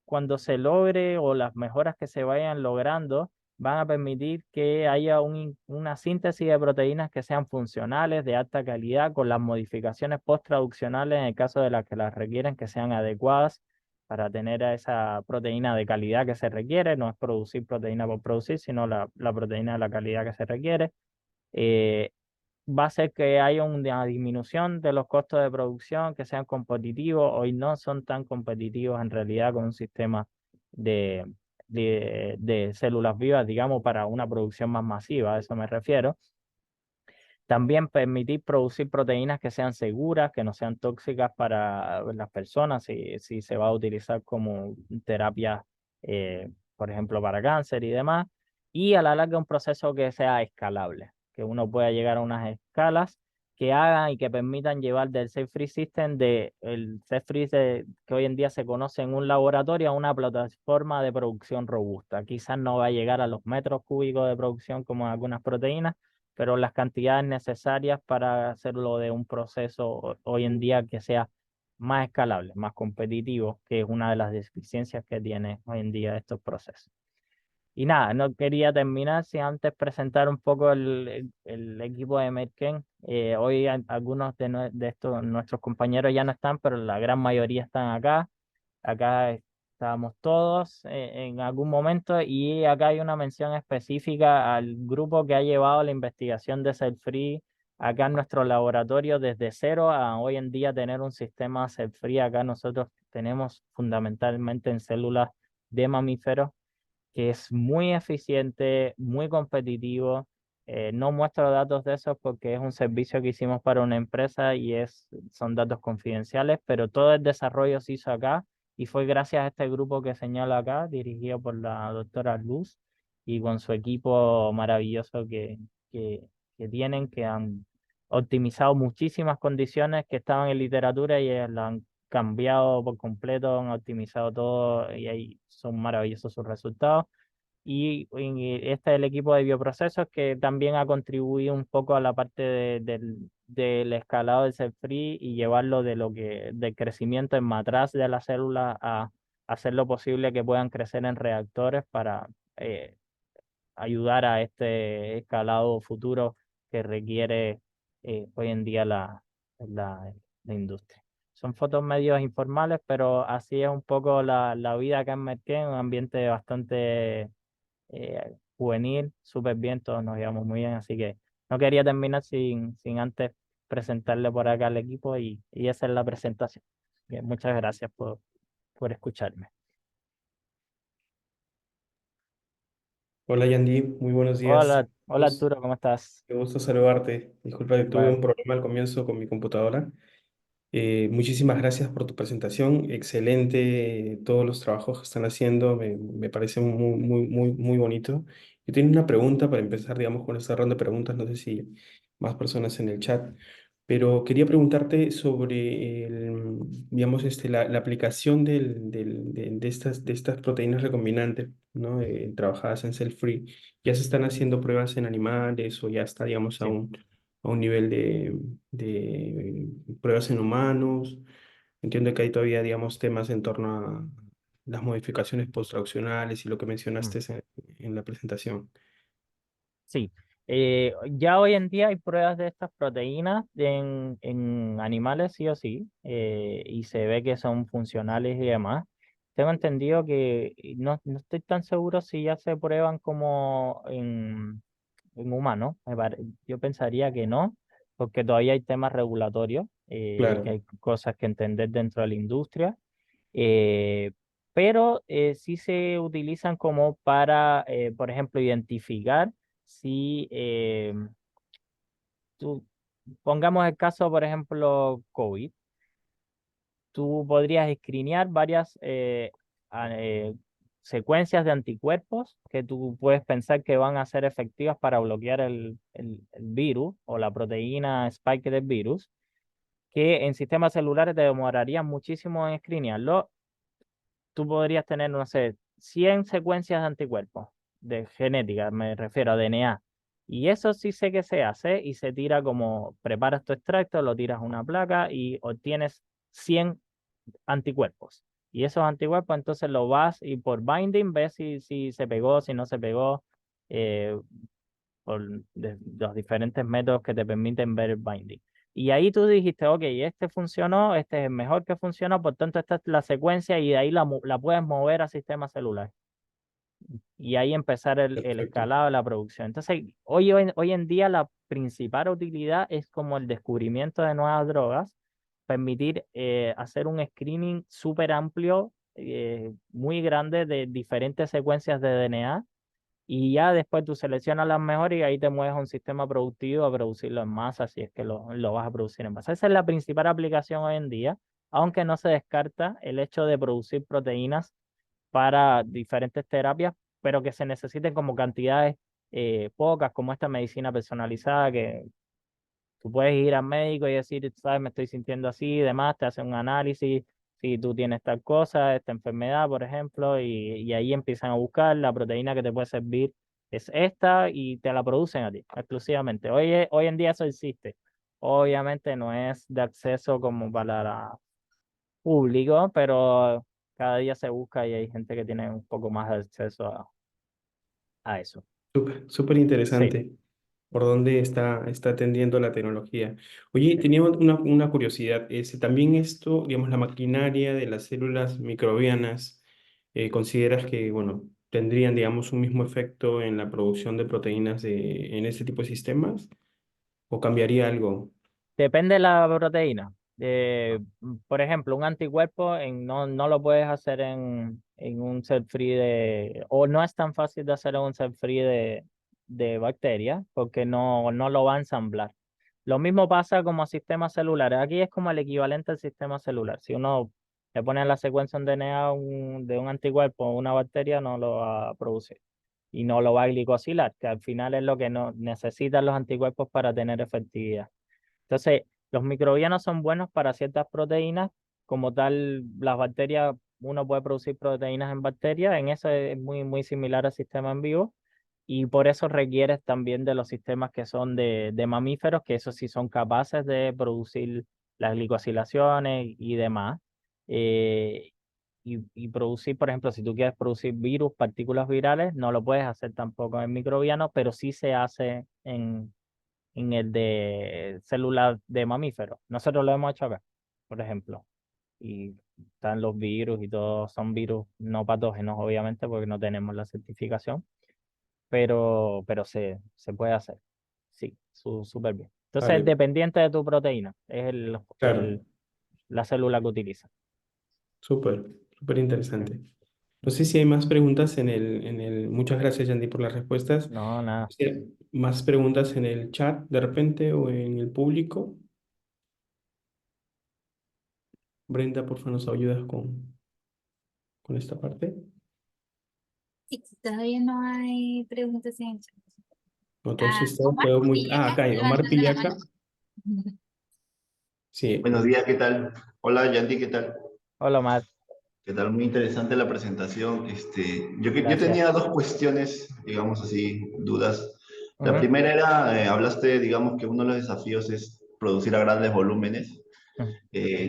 cuando se logre o las mejoras que se vayan logrando, van a permitir que haya una síntesis de proteínas que sean funcionales, de alta calidad, con las modificaciones post-traduccionales en el caso de las que las requieren, que sean adecuadas para tener a esa proteína de calidad que se requiere. No es producir proteína por producir, sino la proteína de la calidad que se requiere. Eh, Va a ser que haya una disminución de los costos de producción, que sean competitivos. Hoy no son tan competitivos en realidad con un sistema de, de células vivas, digamos, para una producción más masiva, a eso me refiero. También permitir producir proteínas que sean seguras, que no sean tóxicas para las personas, si se va a utilizar como terapia, por ejemplo, para cáncer y demás. Y a la larga un proceso que sea escalable, que uno pueda llegar a unas escalas que hagan y que permitan llevar del Safe Free System, el Safe Free que hoy en día se conoce en un laboratorio, a una plataforma de producción robusta. Quizás no va a llegar a los metros cúbicos de producción como en algunas proteínas, pero las cantidades necesarias para hacerlo de un proceso hoy en día que sea más escalable, más competitivo, que es una de las deficiencias que tiene hoy en día estos procesos. Y nada, no quería terminar sin antes presentar un poco el equipo de Merken. Hoy algunos de estos nuestros compañeros ya no están, pero la gran mayoría están acá. Acá estábamos todos en algún momento, y acá hay una mención específica al grupo que ha llevado la investigación de Cell Free acá en nuestro laboratorio desde cero a hoy en día tener un sistema Cell Free. Acá nosotros tenemos fundamentalmente en células de mamíferos, que es muy eficiente, muy competitivo. No muestro datos de esos porque es un servicio que hicimos para una empresa y son datos confidenciales, pero todo el desarrollo se hizo acá y fue gracias a este grupo que señalo acá, dirigido por la doctora Luz y con su equipo maravilloso que tienen, que han optimizado muchísimas condiciones que estaban en literatura y la han cambiado por completo, han optimizado todo y ahí son maravillosos sus resultados. Y este es el equipo de bioprocesos que también ha contribuido un poco a la parte del escalado del cell free y llevarlo del crecimiento en matraz de la célula a hacer lo posible que puedan crecer en reactores para ayudar a este escalado futuro que requiere hoy en día la, la industria. Son fotos medios informales, pero así es un poco la vida acá en Merquén, un ambiente bastante juvenil, súper bien, todos nos llevamos muy bien, así que no quería terminar sin antes presentarle por acá al equipo, y esa es la presentación. Bien, muchas gracias por escucharme. Hola Yandy, muy buenos días. Hola, hola Arturo, ¿cómo estás? Qué gusto saludarte. Disculpa que tuve Igual. un problema al comienzo con mi computadora. Muchísimas gracias por tu presentación. Excelente todos los trabajos que están haciendo. Me parece muy bonito. Yo tengo una pregunta para empezar, digamos, con esta ronda de preguntas. No sé si más personas en el chat, pero quería preguntarte sobre digamos, la aplicación de estas proteínas recombinantes, ¿no? Trabajadas en cell free. ¿Ya se están haciendo pruebas en animales o ya está, digamos, Sí. a un nivel de pruebas en humanos? Entiendo que hay todavía, digamos, temas en torno a las modificaciones post-traduccionales y lo que Mm. mencionaste en la presentación. Sí, ya hoy en día hay pruebas de estas proteínas en animales, sí o sí, y se ve que son funcionales y demás. Tengo entendido que no estoy tan seguro si ya se prueban como en humanos. Yo pensaría que no, porque todavía hay temas regulatorios, que Claro. hay cosas que entender dentro de la industria. eh, pero sí se utilizan como para, por ejemplo, identificar si pongamos el caso, por ejemplo, COVID. Tú podrías escrinear varias secuencias de anticuerpos que tú puedes pensar que van a ser efectivas para bloquear el virus o la proteína spike del virus, que en sistemas celulares te demorarían muchísimo en escrinearlo. Tú podrías tener, no sé, 100 secuencias de anticuerpos de genética, me refiero a DNA. Y eso sí sé que se hace y se tira como, preparas tu extracto, lo tiras a una placa y obtienes 100 anticuerpos. Y esos anticuerpos entonces lo vas y por binding ves si se pegó, si no se pegó. eh, por los diferentes métodos que te permiten ver el binding. Y ahí tú dijiste, ok, este funcionó, este es el mejor que funcionó, por tanto esta es la secuencia y de ahí la puedes mover a sistema celular. Y ahí empezar el Perfecto. escalado de la producción. Entonces, hoy en día la principal utilidad es como el descubrimiento de nuevas drogas, permitir hacer un screening súper amplio, muy grande de diferentes secuencias de DNA y ya después tú seleccionas las mejores y ahí te mueves a un sistema productivo a producirlo en masa, si es que lo vas a producir en masa. Esa es la principal aplicación hoy en día, aunque no se descarta el hecho de producir proteínas para diferentes terapias, pero que se necesiten como cantidades pocas, como esta medicina personalizada, que tú puedes ir al médico y decir, sabes, me estoy sintiendo así y demás, te hacen un análisis, si tú tienes tal cosa, esta enfermedad, por ejemplo, y ahí empiezan a buscar la proteína que te puede servir, es esta y te la producen a ti exclusivamente. Hoy en día eso existe. Obviamente no es de acceso como para público, pero cada día se busca y hay gente que tiene un poco más de acceso a eso. Súper Sí, interesante por dónde está tendiendo la tecnología. Oye, sí. tenía una curiosidad. También esto, digamos, la maquinaria de las células microbianas, ¿consideras que, bueno, tendrían, digamos, un mismo efecto en la producción de proteínas en este tipo de sistemas? ¿O cambiaría algo? Depende de la proteína. Por ejemplo, un anticuerpo no lo puedes hacer en un cell free o no es tan fácil de hacer en un cell free de bacterias porque no lo va a ensamblar. Lo mismo pasa como sistemas celulares. Aquí es como el equivalente al sistema celular. Si uno le pone en la secuencia un DNA de un anticuerpo o una bacteria, no lo va a producir y no lo va a glicosilar, que al final es lo que no necesitan los anticuerpos para tener efectividad. Entonces, los microbianos son buenos para ciertas proteínas, como tal, las bacterias, uno puede producir proteínas en bacterias, en eso es muy similar al sistema en vivo, y por eso requieres también de los sistemas que son de mamíferos, que esos sí son capaces de producir las glicosilaciones y demás. Eh, y producir, por ejemplo, si tú quieres producir virus, partículas virales, no lo puedes hacer tampoco en microbianos, pero sí se hace en el de células de mamíferos. Nosotros lo hemos hecho acá, por ejemplo. Y están los virus y todos son virus no patógenos, obviamente, porque no tenemos la certificación, pero se puede hacer. Sí, súper bien. Entonces, Vale, dependiente de tu proteína, es claro, la célula que utiliza. súper interesante. No sé si hay más preguntas muchas gracias, Yandy, por las respuestas. No, nada. Sí, más preguntas en el chat de repente o en el público. Brenda, por favor, nos ayudas con esta parte. Sí, todavía no hay preguntas en el chat. Entonces todo Omar quedó muy... Ah, Pillaca acá hay Omar levantando la mano. Pillaca. Sí, Buenos días, ¿qué tal? Hola, Yandy, ¿qué tal? Hola, Omar. ¿Qué tal? Muy interesante la presentación. Yo Gracias. tenía dos cuestiones, digamos así, dudas. La Ujú, primera era, hablaste, digamos, que uno de los desafíos es producir a grandes volúmenes. ujú.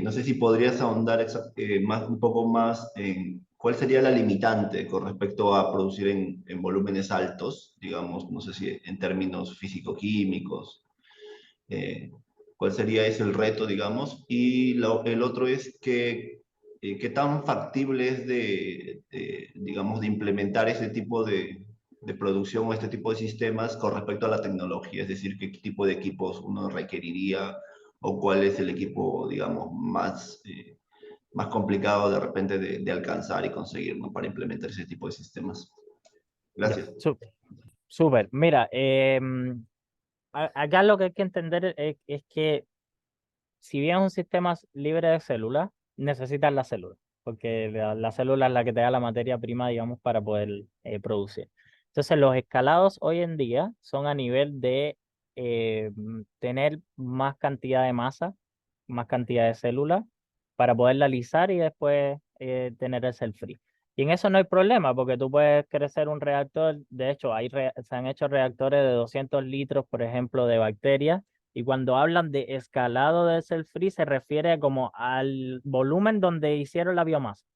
No sé si podrías ahondar un poco más en cuál sería la limitante con respecto a producir en volúmenes altos, digamos, no sé si en términos físico-químicos. eh, ¿Cuál sería ese el reto, digamos? Y el otro es que, qué tan factible es digamos, de implementar ese tipo de producción o este tipo de sistemas con respecto a la tecnología, es decir, qué tipo de equipos uno requeriría o cuál es el equipo, digamos, más complicado de repente de alcanzar y conseguir, ¿no? Para implementar ese tipo de sistemas. Ya, Gracias. súper. Mira, acá lo que hay que entender es que si bien es un sistema libre de células, necesitas la célula, porque la célula es la que te da la materia prima, digamos, para poder producir. Entonces, los escalados hoy en día son a nivel de tener más cantidad de masa, más cantidad de células, para poderla alisar y después tener el cell free. Y en eso no hay problema, porque tú puedes crecer un reactor, de hecho, se han hecho reactores de 200 litros, por ejemplo, de bacterias y cuando hablan de escalado de cell free se refiere como al volumen donde hicieron la biomasa,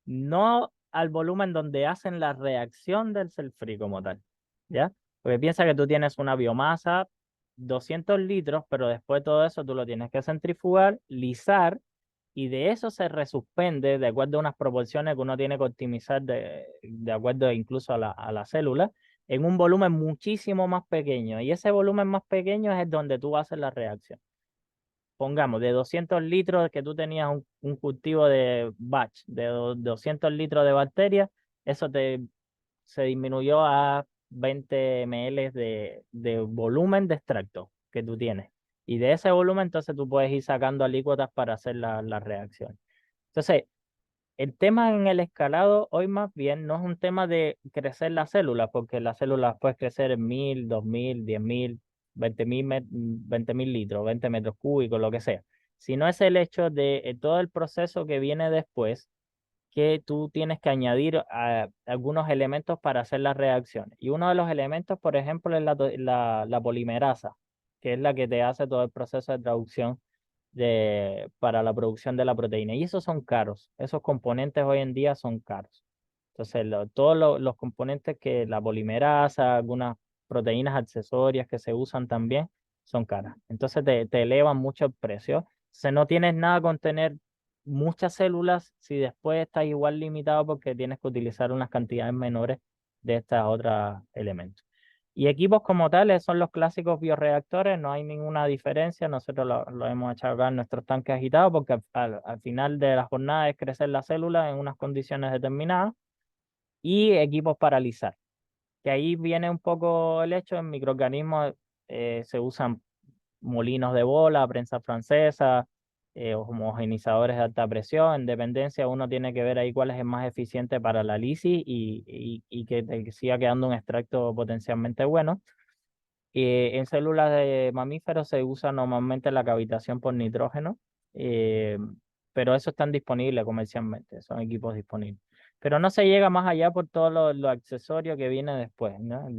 no al volumen donde hacen la reacción del cell free como tal. ¿ya? Porque piensa que tú tienes una biomasa, 200 litros, pero después de todo eso tú lo tienes que centrifugar, lisar, y de eso se resuspende de acuerdo a unas proporciones que uno tiene que optimizar de acuerdo incluso a la célula, en un volumen muchísimo más pequeño. Y ese volumen más pequeño es donde tú haces la reacción. Pongamos, de 200 litros que tú tenías un cultivo de batch, de 200 litros de bacterias, eso se disminuyó a 20 ml de volumen de extracto que tú tienes. Y de ese volumen, entonces tú puedes ir sacando alícuotas para hacer la reacción. Entonces, el tema en el escalado hoy más bien no es un tema de crecer las células, porque las células pueden crecer en 1000, 2000, 10.000, 20.000 litros, 20 metros cúbicos, lo que sea, sino es el hecho de todo el proceso que viene después, que tú tienes que añadir algunos elementos para hacer las reacciones. Y uno de los elementos, por ejemplo, es la polimerasa, que es la que te hace todo el proceso de traducción para la producción de la proteína. Y esos son caros. Esos componentes hoy en día son caros. Entonces, todos los componentes que la polimerasa, algunas proteínas accesorias que se usan también, son caras. Entonces, te elevan mucho el precio. Se no tienes nada con tener muchas células si después estás igual limitado porque tienes que utilizar unas cantidades menores de estos otros elementos. Y equipos como tales son los clásicos bioreactores, no hay ninguna diferencia. Nosotros lo hemos echado acá en nuestros tanques agitados porque al final de la jornada es crecer la célula en unas condiciones determinadas. Y equipos para alisar, que ahí viene un poco el hecho, en microorganismos se usan molinos de bola, prensa francesa, homogenizadores de alta presión. En dependencia, uno tiene que ver ahí cuál es el más eficiente para la lisis y que te siga quedando un extracto potencialmente bueno. En células de mamíferos se usa normalmente la cavitación por nitrógeno, eh, pero eso están disponibles comercialmente, son equipos disponibles. Pero no se llega más allá por todo lo accesorio que viene después, ¿no?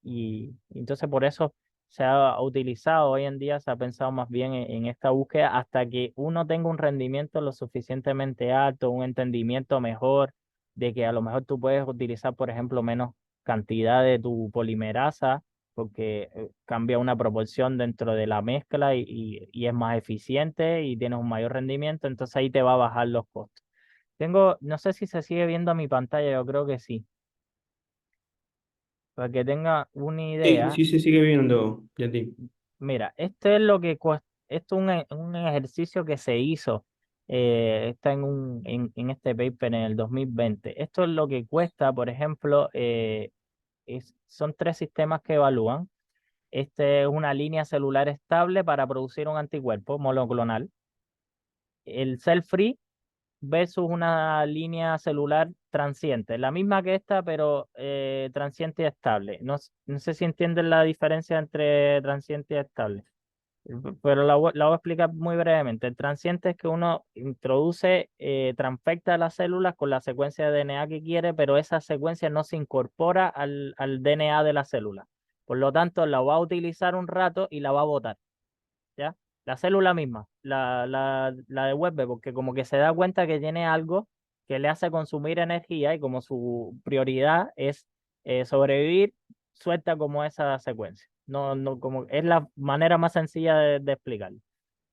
Y entonces por eso se ha utilizado hoy en día, se ha pensado más bien en esta búsqueda hasta que uno tenga un rendimiento lo suficientemente alto, un entendimiento mejor de que a lo mejor tú puedes utilizar, por ejemplo, menos cantidad de tu polimerasa porque cambia una proporción dentro de la mezcla y es más eficiente y tienes un mayor rendimiento, entonces ahí te va a bajar los costos. No sé si se sigue viendo mi pantalla, yo creo que sí. Para que tenga una Sí, idea, sí se sigue viendo, Yanti. mira, esto es lo que cuesta, esto es un ejercicio que se hizo, está en este paper en el 2020. Esto es lo que cuesta, por ejemplo, son 3 sistemas que evalúan. Este es una línea celular estable para producir un anticuerpo monoclonal. El cell-free versus una línea celular transiente, la misma que esta, pero transiente y estable. No sé si entienden la diferencia entre transiente y estable, pero la voy a explicar muy brevemente. El transiente es que uno introduce, transfecta las células con la secuencia de DNA que quiere, pero esa secuencia no se incorpora al DNA de la célula. Por lo tanto, la va a utilizar un rato y la va a botar, ¿ya? La célula misma, la devuelve porque como que se da cuenta que tiene algo que le hace consumir energía y como su prioridad es sobrevivir, suelta como esa secuencia. No, como es la manera más sencilla de explicarlo.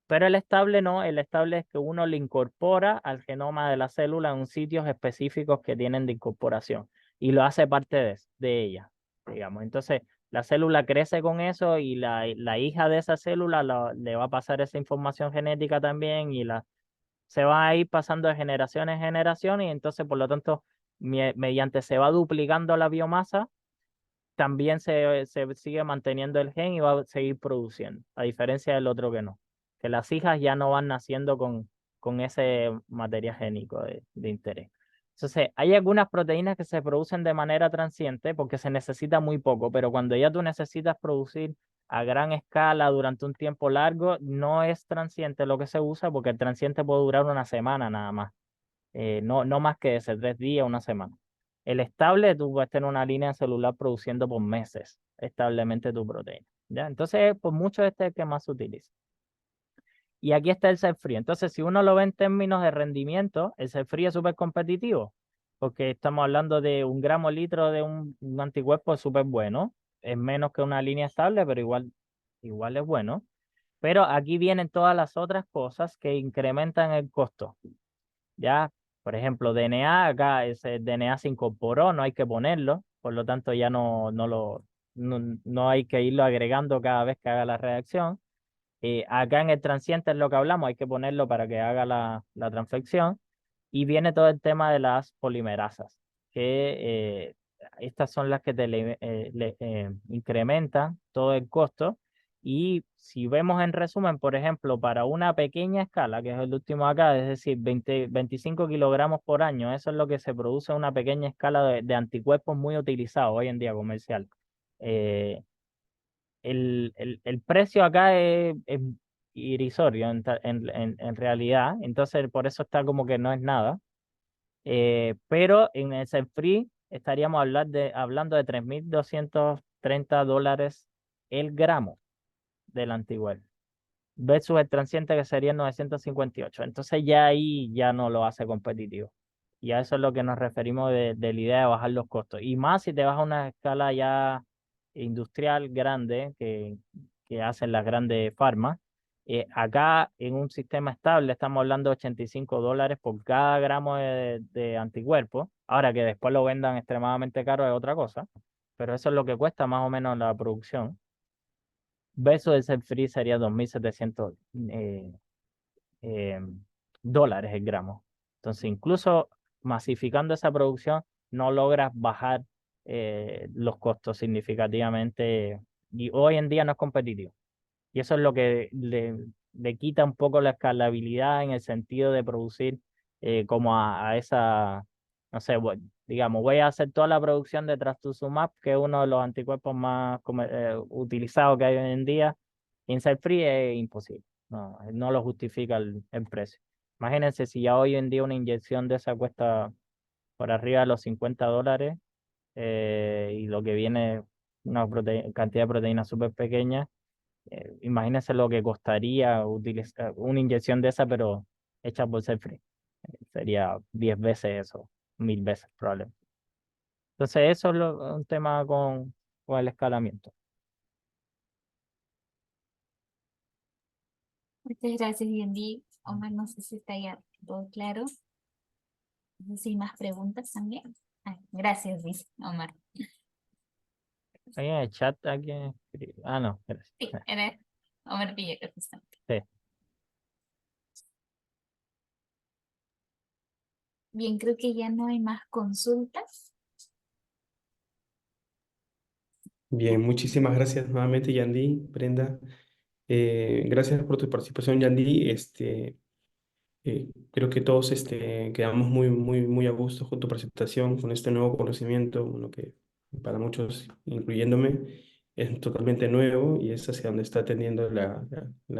Pero el estable no, el estable es que uno le incorpora al genoma de la célula en sitios específicos que tienen de incorporación y lo hace parte de ella, digamos. Entonces, la célula crece con eso y la hija de esa célula le va a pasar esa información genética también y se va a ir pasando de generación en generación y entonces, por lo tanto, mediante se va duplicando la biomasa, también se sigue manteniendo el gen y va a seguir produciendo, a diferencia del otro que no, que las hijas ya no van naciendo con ese material génico de interés. Entonces, hay algunas proteínas que se producen de manera transiente porque se necesita muy poco, pero cuando ya tú necesitas producir a gran escala durante un tiempo largo, no es transiente lo que se usa porque el transiente puede durar una semana nada más, no más que ese, 3 días, una semana. El estable, tú puedes tener una línea celular produciendo por meses establemente tu proteína, ¿ya? Entonces, por mucho este es el que más se utiliza. Y aquí está el cell free. Entonces, si uno lo ve en términos de rendimiento, el cell free es súper competitivo, porque estamos hablando de 1 gramo litro de un anticuerpo súper bueno. Es menos que una línea estable, pero igual es bueno. Pero aquí vienen todas las otras cosas que incrementan el costo. Ya, por ejemplo, DNA, acá ese DNA se incorporó, no hay que ponerlo, por lo tanto ya no hay que irlo agregando cada vez que haga la reacción. Acá en el transiente es lo que hablamos, hay que ponerlo para que haga la transfección. Y viene todo el tema de las polimerasas, que estas son las que incrementan todo el costo. Y si vemos en resumen, por ejemplo, para una pequeña escala, que es el último acá, es decir, 25 kilogramos por año, eso es lo que se produce en una pequeña escala de anticuerpos muy utilizados hoy en día comercial. Eh, el precio acá es irrisorio en realidad, entonces por eso está como que no es nada. Pero en el free estaríamos hablando de $3,230 el gramo del antiweb versus el transiente que sería 958. Entonces ya ahí ya no lo hace competitivo. Y a eso es lo que nos referimos de la idea de bajar los costos. Y más si te vas a una escala ya industrial grande que hacen las grandes farmas. Acá en un sistema estable estamos hablando de $85 por cada gramo de anticuerpo. Ahora que después lo vendan extremadamente caro es otra cosa, pero eso es lo que cuesta más o menos la producción. Versus el free sería 2.700 eh, dólares el gramo. Entonces, incluso masificando esa producción, no logras bajar los costos significativamente y hoy en día no es competitivo. Y eso es lo que le quita un poco la escalabilidad en el sentido de producir como a esa, no sé, digamos, voy a hacer toda la producción de trastuzumab, que es uno de los anticuerpos más utilizados que hay hoy en día. Inside Free es imposible, no lo justifica el precio. Imagínense si ya hoy en día una inyección de esa cuesta por arriba de los $50 y lo que viene una cantidad de proteína súper pequeña. Imagínense lo que costaría utilizar una inyección de esa, pero hecha por ser free. Sería 10 veces eso, 1.000 veces probablemente. Entonces, eso es un tema con el escalamiento. Muchas gracias, Yandy. Omar, no sé si está ya todo claro. No sé si hay más preguntas también. Gracias, dice Omar. Ahí en el chat alguien escribe. Ah, no, gracias. Sí, era Omar Villegas, justamente. Sí. Bien, creo que ya no hay más consultas. Bien, muchísimas gracias nuevamente, Yandy, Brenda. Gracias por tu participación, Yandy. Creo que todos quedamos muy a gusto con tu presentación, con este nuevo conocimiento, uno que para muchos, incluyéndome, es totalmente nuevo y es hacia donde está tendiendo la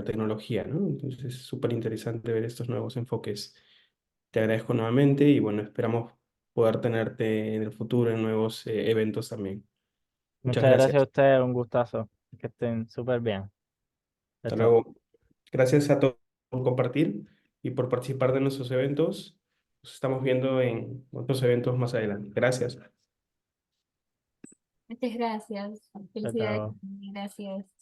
tecnología, ¿no? Entonces es súper interesante ver estos nuevos enfoques. Te agradezco nuevamente y bueno, esperamos poder tenerte en el futuro en nuevos eventos también. Muchas Muchas gracias a gracias. ustedes, un gustazo. Que estén súper bien. Chao, Hasta chao. luego. Gracias a todos por compartir y por participar de nuestros eventos. Nos estamos viendo en otros eventos más adelante. Gracias. Muchas gracias. Chao, Felicidades. chao. Gracias.